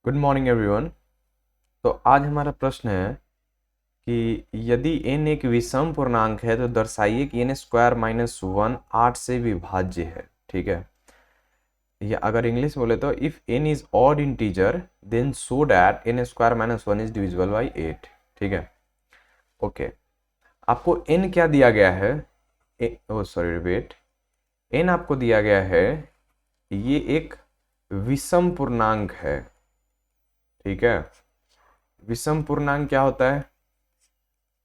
Good morning everyone. तो आज हमारा प्रश्न है कि यदि n एक विषम पूर्णांक है तो दर्शाइए कि n स्क्वायर माइनस 1 8 से विभाज्य है। ठीक है, या अगर इंग्लिश बोले तो if n is odd integer then show that n square minus 1 is divisible by 8। ठीक है, ओके। आपको n क्या दिया गया है? सॉरी वेट, n आपको दिया गया है, ये एक विषम पूर्णांक है। ठीक है, विषम पूर्णांक क्या होता है?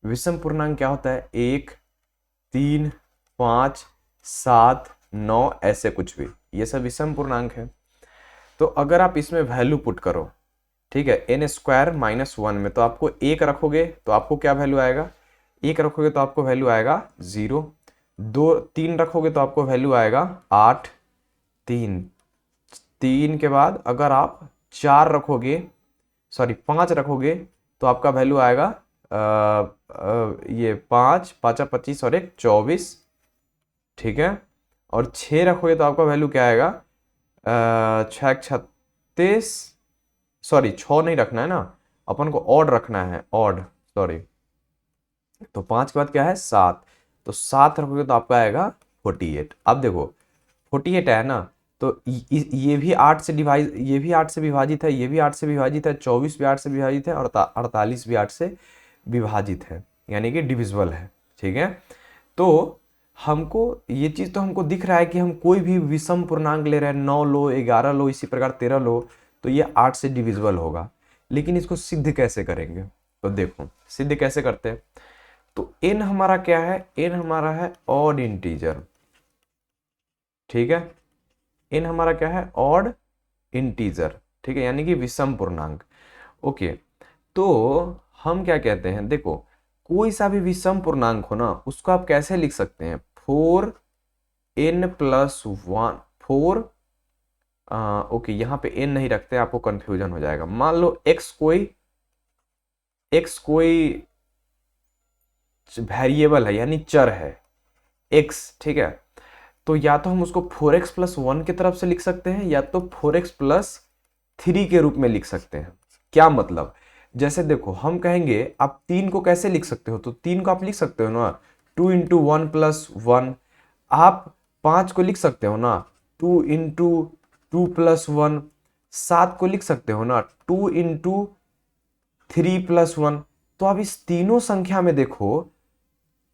विषम पूर्णांक क्या होता है? 1 3 5 7 9 ऐसे कुछ भी, ये सब विषम पूर्णांक है। तो अगर आप इसमें वैल्यू पुट करो, ठीक है, n स्क्वायर माइनस 1 में, तो आपको 1 रखोगे तो आपको क्या वैल्यू आएगा? 1 रखोगे तो आपको वैल्यू आएगा 0। 3 रखोगे तो आपको वैल्यू आएगा 8। 3 के बाद अगर आप 4 रखोगे, सॉरी 5 रखोगे तो आपका वैल्यू आएगा ये 5 5 25 और 1 24। ठीक है, और 6 रखोगे तो आपका वैल्यू क्या आएगा? 6 36, सॉरी 6 नहीं रखना है ना, अपन को ऑड रखना है, ऑड, सॉरी। तो 5 के बाद क्या है? 7। तो 7 रखोगे तो आपका आएगा 48। अब देखो 48 है ना, तो ये भी 8 से डिवाइड, ये भी 8 से विभाजित है, ये भी 8 से विभाजित है, 24 भी 8 से विभाजित है और 48 भी 8 से विभाजित है, यानी कि डिविजिबल है। ठीक है, तो हमको ये चीज़ तो हमको दिख रहा है कि हम कोई भी विषम पूर्णांक ले रहे हैं, 9 लो, 11 लो, इसी प्रकार 13 लो, तो ये 8 से डिविजिबल होगा। लेकिन इसको सिद्ध कैसे करेंगे? तो देखो सिद्ध कैसे करते हैं। तो n हमारा क्या है? n हमारा है ऑड इंटीजर। ठीक है, n हमारा क्या है? Odd integer. ठीक है, यानी कि विषम पूर्णांक। ओके, तो हम क्या कहते हैं, देखो कोई सा भी विषम पूर्णांक हो ना, उसको आप कैसे लिख सकते हैं? 4n plus 1 4। ओके, यहाँ पे n नहीं रखते, आपको कंफ्यूजन हो जाएगा। मान लो x कोई वेरिएबल है, यानी चर है x। ठीक है, तो या तो हम उसको 4x प्लस 1 की तरफ से लिख सकते हैं, या तो 4x प्लस 3 के रूप में लिख सकते हैं। क्या मतलब? जैसे देखो हम कहेंगे, आप 3 को कैसे लिख सकते हो? तो 3 को आप लिख सकते हो ना 2 इंटू 1 प्लस 1। आप 5 को लिख सकते हो ना 2 इंटू 2 प्लस 1। 7 को लिख सकते हो ना 2 इंटू 3 प्लस 1। तो आप इस तीनों संख्या में देखो,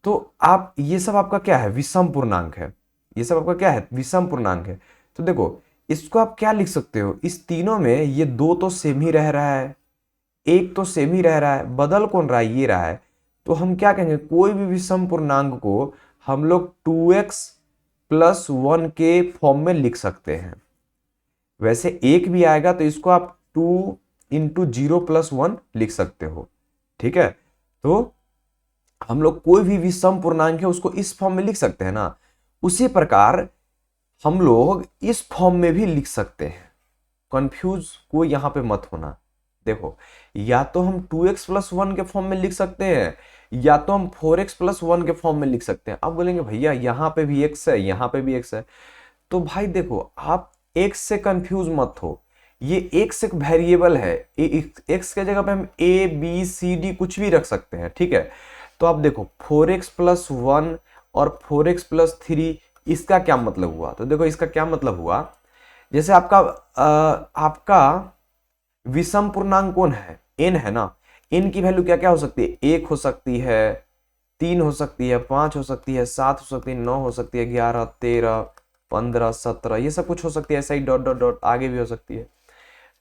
तो आप ये सब आपका क्या है? विषम पूर्णांक है। ये सब आपका क्या है? विषम पूर्णांक है। तो देखो इसको आप क्या लिख सकते हो? इस तीनों में ये 2 तो सेम ही रह रहा है, 1 तो सेम ही रह रहा है, बदल कौन रहा है? ये रहा है। तो हम क्या कहेंगे? कोई भी विषम पूर्णांक को हम लोग 2x प्लस 1 के फॉर्म में लिख सकते हैं। वैसे 1 भी आएगा तो इसको आप 2 इंटू 0 प्लस 1 लिख सकते हो। ठीक है, तो हम लोग कोई भी विषम पूर्णांक है उसको इस फॉर्म में लिख सकते हैं ना, उसी प्रकार हम लोग इस फॉर्म में भी लिख सकते हैं। कंफ्यूज को यहां पे मत होना। देखो या तो हम 2x प्लस 1 के फॉर्म में लिख सकते हैं, या तो हम 4x प्लस 1 के फॉर्म में लिख सकते हैं। अब बोलेंगे भैया यहां पे भी x है, यहां पे भी x है। तो भाई देखो आप x से कंफ्यूज मत हो, ये x एक वेरिएबल है, x के जगह पे हम a b c d कुछ भी रख सकते हैं। ठीक है, तो आप देखो 4x प्लस 1 और 4x प्लस 3, इसका क्या मतलब हुआ? तो देखो इसका क्या मतलब हुआ, जैसे आपका विषम पूर्णांक कौन है? n है ना। n की वैल्यू क्या क्या हो सकती है? 1 हो सकती है, 3 हो सकती है, 5 हो सकती है, 7 हो सकती है, 9 हो सकती है, 11 13 15 17, ये सब कुछ हो सकती है। ऐसा ही डॉट डॉट डॉट आगे भी हो सकती है।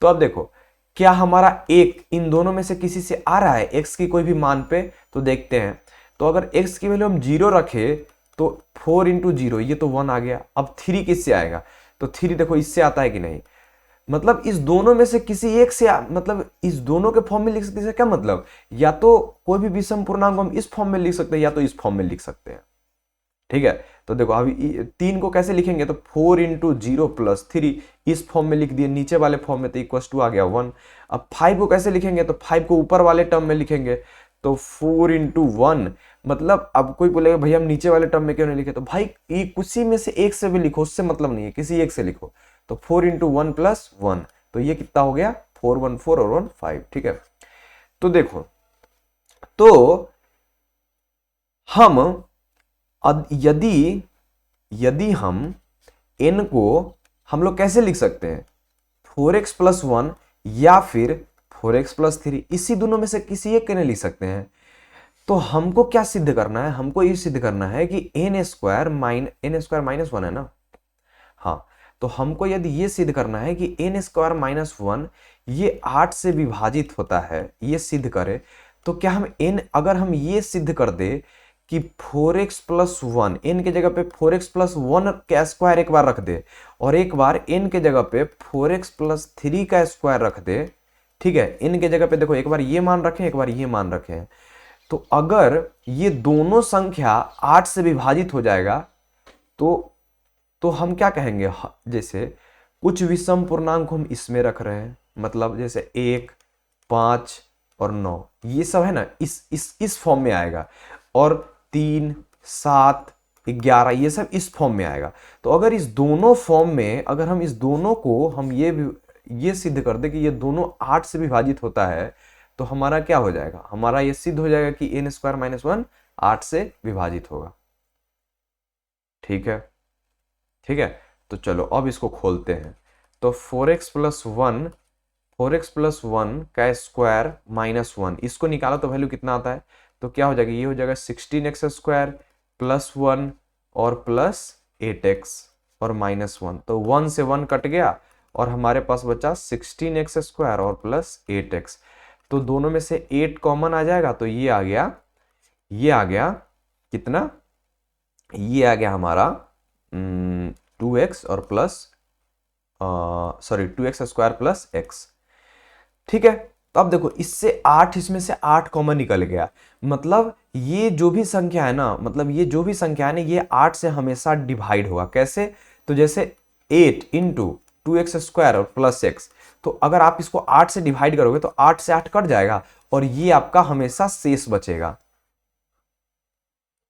तो अब देखो क्या हमारा एक इन दोनों में से किसी से आ रहा है x की कोई भी मान पे? तो देखते हैं। तो अगर x की वैल्यू हम 0 रखे तो 4 इंटू 0, ये तो 1 आ गया। अब 3 किससे आएगा? तो 3 देखो इससे आता है कि नहीं? मतलब इस दोनों में से किसी एक से मतलब इस दोनों के फॉर्म में लिख सकते हैं। क्या मतलब? या तो कोई भी विषम पूर्णांक हम इस फॉर्म में लिख सकते हैं, या तो इस फॉर्म में लिख सकते हैं। ठीक है, तो देखो अभी 3 को कैसे लिखेंगे? तो 4 इंटू 0 प्लस 3, इस फॉर्म में लिख दिए, नीचे वाले फॉर्म में, तो इक्वस टू आ गया 1। अब 5 को कैसे लिखेंगे? तो 5 को ऊपर वाले टर्म में लिखेंगे, तो 4 इंटू 1। मतलब अब कोई बोलेगा भैया हम नीचे वाले टर्म में क्यों नहीं लिखे? तो भाई ये किसी में से एक से भी लिखो, उससे मतलब नहीं है, किसी एक से लिखो। तो 4 इंटू 1 प्लस 1, तो ये कितना हो गया? 4 1 4 और 1 5, ठीक है। तो देखो, तो हम यदि यदि हम n को हम लोग कैसे लिख सकते हैं, 4x प्लस 1 या फिर 4x प्लस 3, इसी दोनों में से किसी एक के नहीं लिख सकते हैं। तो हमको क्या सिद्ध करना है, हमको ये सिद्ध करना है कि n स्क्वायर माइनस 1 है ना, हाँ। तो हमको यदि ये सिद्ध करना है कि n स्क्वायर माइनस 1 ये 8 से विभाजित होता है, ये सिद्ध करे, तो क्या हम n, अगर हम ये सिद्ध कर दे कि 4x प्लस 1, n के जगह पे 4x प्लस 1 का स्क्वायर एक बार रख दे, और एक बार n के जगह पे 4x प्लस 3 का स्क्वायर रख दे, ठीक है। n के जगह पे देखो, एक बार ये मान रखें, एक बार ये मान रखें, तो अगर ये दोनों संख्या 8 से विभाजित हो जाएगा, तो हम क्या कहेंगे, जैसे कुछ विषम पूर्णांक हम इसमें रख रहे हैं, मतलब जैसे 1 5 और 9, ये सब है ना, इस फॉर्म में आएगा, और 3 7 11 ये सब इस फॉर्म में आएगा। तो अगर इस दोनों फॉर्म में, अगर हम इस दोनों को हम ये सिद्ध कर दे कि ये दोनों 8 से विभाजित होता है, तो हमारा क्या हो जाएगा, हमारा ये सिद्ध हो जाएगा कि n स्क्वायर माइनस 1 8 से विभाजित होगा, ठीक है। ठीक है, तो चलो अब इसको खोलते हैं। तो 4x प्लस 1, 4x प्लस 1 का स्क्वायर माइनस 1, इसको निकालो तो वैल्यू कितना आता है, तो क्या हो जाएगा, ये हो जाएगा 16x स्क्वायर प्लस 1 और प्लस 8x और माइनस 1, तो 1 से 1 कट गया और हमारे पास बचा 16x स्क्वायर और प्लस 8x। तो दोनों में से 8 कॉमन आ जाएगा, तो ये आ गया, ये आ गया कितना, ये आ गया हमारा 2x और plus sorry 2x square plus x, ठीक है। तो अब देखो, इससे 8, इसमें से 8 कॉमन निकल गया, मतलब ये जो भी संख्या है ना, मतलब ये जो भी संख्या है ना, ये 8 से हमेशा डिवाइड होगा। कैसे, तो जैसे 8 इंटू 2x स्क्वायर और प्लस x, तो अगर आप इसको 8 से डिवाइड करोगे तो 8 से 8 कट जाएगा और ये आपका हमेशा शेष बचेगा।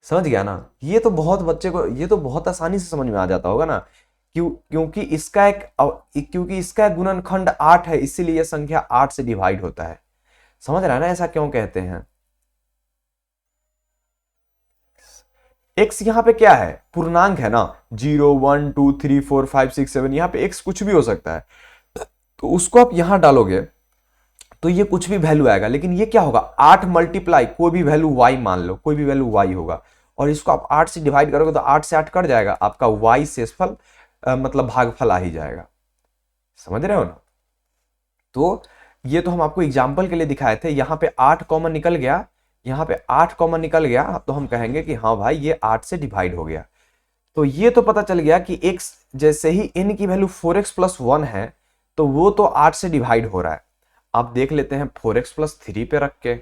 समझ गया ना, ये तो बहुत बच्चे को, ये तो बहुत आसानी से समझ में आ जाता होगा ना, क्योंकि इसका एक गुणनखंड 8 है, इसीलिए यह संख्या 8 से डिवाइड होता है। समझ रहा है ना, ऐसा क्यों कहते हैं। x यहाँ पे क्या है, पूर्णांक है ना, 0 1 2 3 4 5 6 7, यहाँ पे x कुछ भी हो सकता है, तो उसको आप यहां डालोगे तो ये कुछ भी वैल्यू आएगा, लेकिन ये क्या होगा, 8 मल्टीप्लाई कोई भी वैल्यू y मान लो, कोई भी वैल्यू y होगा, और इसको आप 8 से डिवाइड करोगे तो 8 से 8 कट जाएगा, आपका y शेषफल मतलब भागफल आ ही जाएगा। समझ रहे हो ना। तो ये तो हम आपको एग्जाम्पल के लिए दिखाए थे, यहाँ पे 8 कॉमन निकल गया, यहाँ पे 8 कॉमन निकल गया, तो हम कहेंगे कि हाँ भाई ये 8 से डिवाइड हो गया। तो ये तो पता चल गया कि x जैसे ही n की वैल्यू 4x प्लस 1 है, तो वो तो 8 से डिवाइड हो रहा है। अब देख लेते हैं 4x प्लस 3 पे रख के,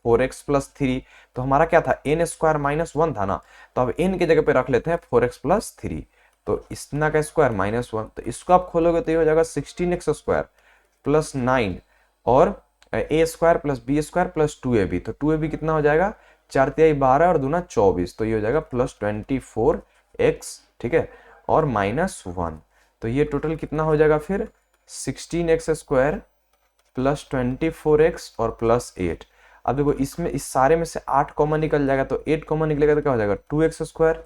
4x प्लस 3, तो हमारा क्या था, n स्क्वायर माइनस 1 था ना, तो अब n के जगह पे रख लेते हैं 4x प्लस 3, तो इतना का स्क्वायर माइनस 1, तो इसको आप खोलोगे तो ये हो जाएगा 16x स्क्वायर प्लस 9 और a square plus B square plus 2ab, तो 2ab कितना हो जाएगा, 4 तिहाई 12 और दूना 24, तो ये हो जाएगा प्लस 24x, ठीक है, और माइनस 1, तो ये टोटल कितना हो जाएगा फिर 16x स्क्वायर प्लस 24x और प्लस 8। अब देखो, इसमें इस सारे में से 8 कॉमन निकल जाएगा, तो 8 कॉमन निकलेगा तो क्या हो जाएगा, 2x स्क्वायर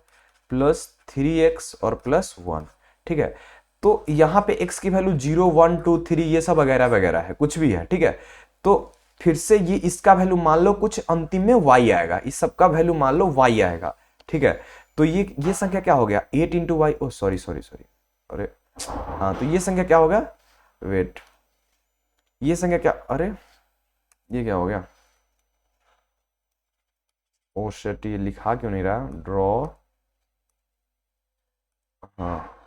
प्लस 3x और प्लस 1, ठीक है। तो यहाँ पे x की वैल्यू 0 1 2 3 ये सब वगैरह वगैरह है, कुछ भी है, ठीक है। तो फिर से ये इसका वैल्यू मान लो कुछ अंतिम में y आएगा, इस सब का वैल्यू मान लो y आएगा, ठीक है। तो ये संख्या क्या हो गया, 8 इंटू वाई, ओ सॉरी सॉरी सॉरी, अरे हाँ, तो ये संख्या क्या होगा, वेट, ये संख्या क्या, अरे ये क्या हो गया, ओ शिट, ये लिखा क्यों नहीं रहा, ड्रॉ, हाँ,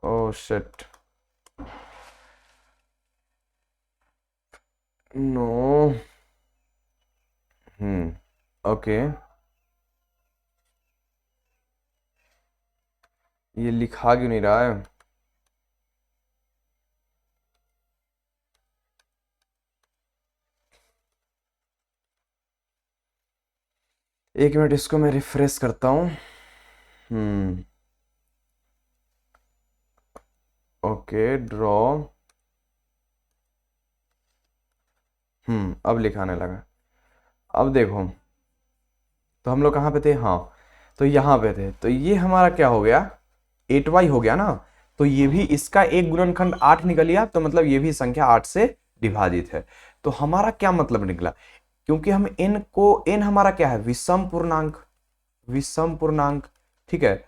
ओ शिट, नो, ओके, ये लिखा क्यों नहीं रहा है, एक मिनट, इसको मैं रिफ्रेश करता हूँ। ओके, ड्रॉ, अब लिखाने लगा। अब देखो, तो हम लोग कहाँ पे थे, हाँ तो यहाँ पे थे। तो ये हमारा क्या हो गया, 8y हो गया ना। तो ये भी इसका एक गुणनखंड 8 निकल गया, तो मतलब ये भी संख्या 8 से विभाजित है। तो हमारा क्या मतलब निकला, क्योंकि हम n हमारा क्या है, विषम पूर्णांक, विषम पूर्णांक, ठीक है।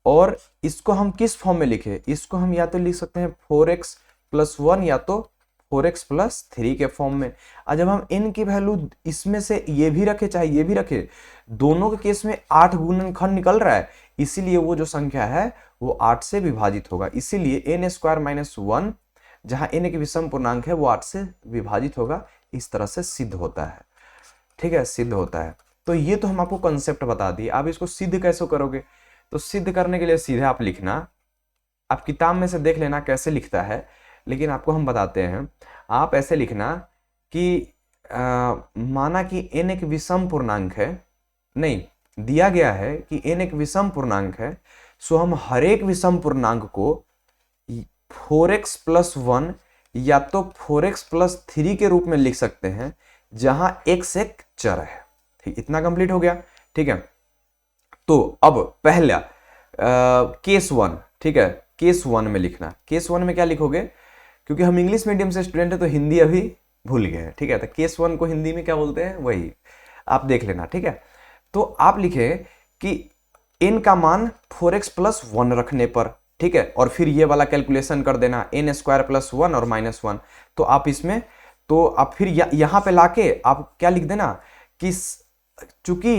और इसको हम किस फॉर्म में लिखे, इसको हम या तो लिख सकते हैं 4x प्लस 1 या तो 4x प्लस 3 के फॉर्म में। और जब हम n की वैल्यू इसमें से ये भी रखे चाहे ये भी रखे, दोनों के केस में 8 गुणनखंड निकल रहा है, इसीलिए वो जो संख्या है वो 8 से विभाजित होगा। इसीलिए n स्क्वायर माइनस 1, जहां n एक विषम पूर्णांक है, वो 8 से विभाजित होगा। इस तरह से सिद्ध होता है, ठीक है, सिद्ध होता है। तो ये तो हम आपको कंसेप्ट बता दिए। आप इसको सिद्ध कैसे करोगे, तो सिद्ध करने के लिए सीधे आप लिखना, आप किताब में से देख लेना कैसे लिखता है, लेकिन आपको हम बताते हैं। आप ऐसे लिखना कि माना कि n एक विषम पूर्णांक है, नहीं दिया गया है कि n एक विषम पूर्णांक है, सो हम हर एक विषम पूर्णांक को 4x प्लस 1 या तो 4x प्लस 3 के रूप में लिख सकते हैं, जहां x एक चर है। ठीक, इतना कंप्लीट हो गया, ठीक है। तो अब पहला केस 1, ठीक है, केस 1 में लिखना। केस 1 में क्या लिखोगे, क्योंकि हम इंग्लिश मीडियम से स्टूडेंट है तो हिंदी अभी भूल गए हैं, ठीक है। तो केस 1 को हिंदी में क्या बोलते हैं, वही आप देख लेना, ठीक है। तो आप लिखे कि n का मान 4x प्लस 1 रखने पर, ठीक है, और फिर ये वाला कैलकुलेशन कर देना, n स्क्वायर प्लस 1 और माइनस 1। तो आप इसमें, तो आप फिर यहां पे लाके आप क्या लिख देना कि चूंकि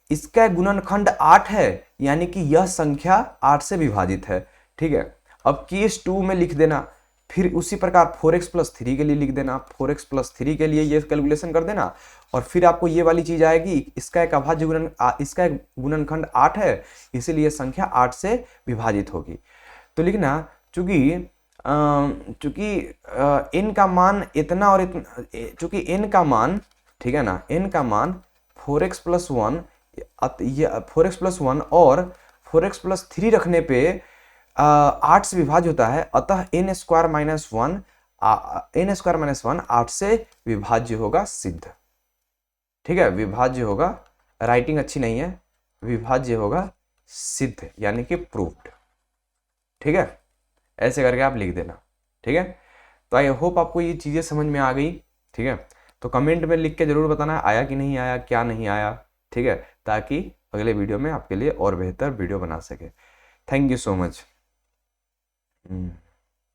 इसका गुणनखंड 8 है, यानी कि यह संख्या 8 से विभाजित है, ठीक है। अब केस 2 में लिख देना, फिर उसी प्रकार 4x प्लस 3 के लिए लिख देना, 4x प्लस 3 के लिए ये कैलकुलेशन कर देना, और फिर आपको ये वाली चीज आएगी, इसका एक अभाज्य इसका एक गुणनखंड 8 है, इसीलिए संख्या 8 से विभाजित होगी। तो लिखना चूंकि n का मान इतना और इतना, चूंकि n का मान, ठीक है ना, n का मान 4x प्लस 1, 4x प्लस 1 और 4x प्लस 3 रखने पे 8 से विभाज्य होता है, अतः n स्क्वायर माइनस 1 8 से विभाज्य होगा, सिद्ध, ठीक है, विभाज्य होगा। राइटिंग अच्छी नहीं है, विभाज्य होगा सिद्ध, यानी कि प्रूव्ड, ठीक है। ऐसे करके आप लिख देना, ठीक है। तो आई होप आपको ये चीजें समझ में आ गई, ठीक है। तो कमेंट में लिख के जरूर बताना आया कि नहीं आया, क्या नहीं आया, ठीक है, ताकि अगले वीडियो में आपके लिए और बेहतर वीडियो बना सके। Thank you so much.